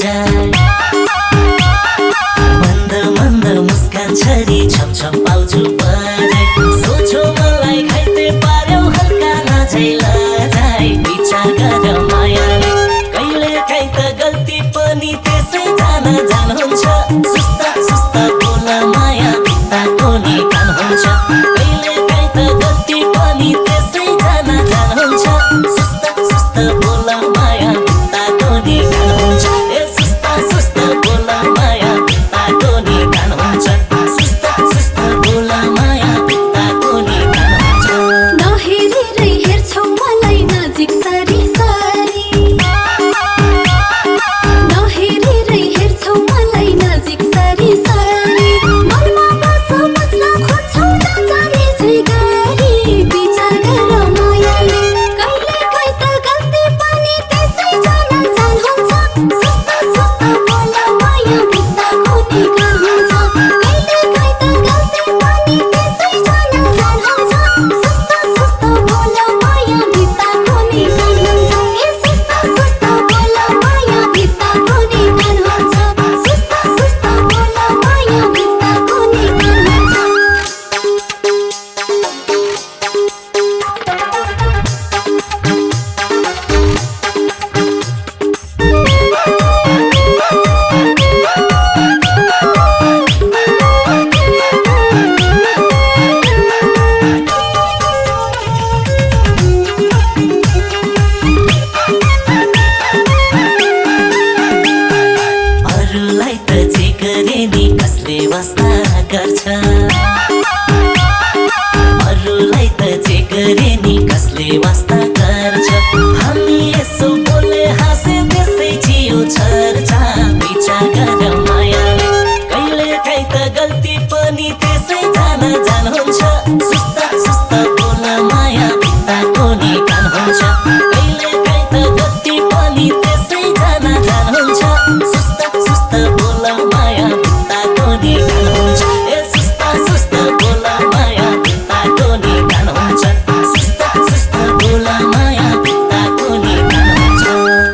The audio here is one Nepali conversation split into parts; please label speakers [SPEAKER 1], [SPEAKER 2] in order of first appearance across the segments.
[SPEAKER 1] जाए मन्द मन्द मुस्कान छरी छमछम पाउँछु परै सोचो मलाई खाइते पार्यौ हल्का लाजै विचार गर मायाले कहिले काहीँ त गल्ती पनि त्यसै जान हुन्छ सुस्ता सुस्ता बोल माया भित्ताको नि कान हुन्छ कहिले काहीँ त गल्ती पनि त्यसै जान हुन्छ सुस्ता सुस्ता बोल माया भित्ताको नि कान हुन्छ ए सुस्ता सुस्ता बोल माया भित्ताको नि कान हुन्छ सुस्ता सुस्ता बोल माया भित्ताको नि कान हुन्छ
[SPEAKER 2] नहेरेरै हेर्छौ मलाई नजिक सरी सरी नहेरेरै हेर्छौ मलाई नजिक सरी सरी मनमा बस्न खोज्छौ नजाने चाहिँ गरी विचार गर मायाले कहिले काहीँ त गल्ती पनि त्यसै जान हुन्छ सुस्ता सुस्ता बोल माया भित्ताको नि कान हुन्छ कहिले काहीँ त गल्ती पनि त्यसै जान हुन्छ सुस्ता सुस्ता बोल माया भित्ताको नि कान हुन्छ ए सुस्ता सुस्ता बोल माया भित्ताको नि कान हुन्छ सुस्ता सुस्ता बोल माया भित्ताको नि कान हुन्छ
[SPEAKER 1] अरूलाई त जे गरे नि कसले वास्ता गर्छ अरूलाई त जे गरे नि कसले वास्ता गर्छ हामी यसो बोले हाँसे त्यसै जिउ छर्छ विचार गर मायाले कहिले काहीँ त गल्ती पनि त्यसै जान हुन्छ सुस्ता सुस्ता बोल माया भित्ताको नि कान हुन्छ कहिले काहीँ त गल्ती पनि त्यसै जान हुन्छ सुस्ता सुस्ता बोल माया भित्ताको नि कान हुन्छ ए सुस्ता सुस्ता बोल माया भित्ताको नि कान हुन्छ सुस्ता सुस्ता बोल माया भित्ताको नि कान हुन्छ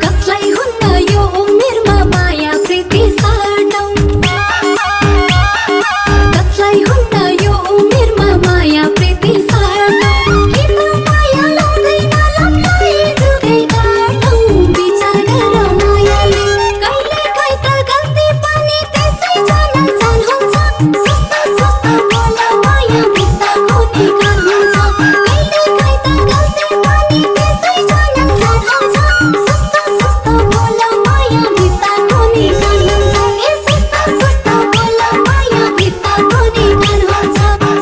[SPEAKER 2] कसलाई हुन्न यो उमेरमा माया प्रीति साटौं कसलाई हुन्न यो उमेरमा माया प्रीति साटौं कि त माया लाउँदैन लम्लाई जुगै काटौं विचार गर मायाले कहिले काहीँ त गल्ती पनि त्यसै जान हुन्छ सुस्ता सुस्ता बोल माया भित्ताको नि कान हुन्छ कहिले काहीँ त गल्ती पनि त्यसै जान हुन्छ सुस्ता सुस्ता बोल माया भित्ताको नि कान हुन्छ ए सुस्ता सुस्ता बोल माया भित्ताको नि कान हुन्छ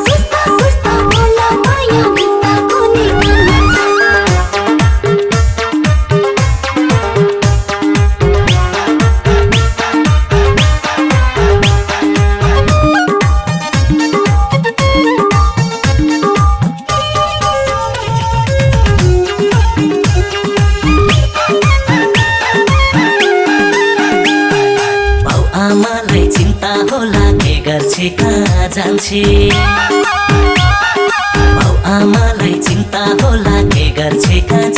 [SPEAKER 2] सुस्ता सुस्ता बोल माया भित्ताको नि कान हुन्छ
[SPEAKER 1] बाउ आमालाई चिन्ता होला के गर्छे कहाँ जान्छे बाउ आमालाई चिन्ता होला के गर्छे कहाँ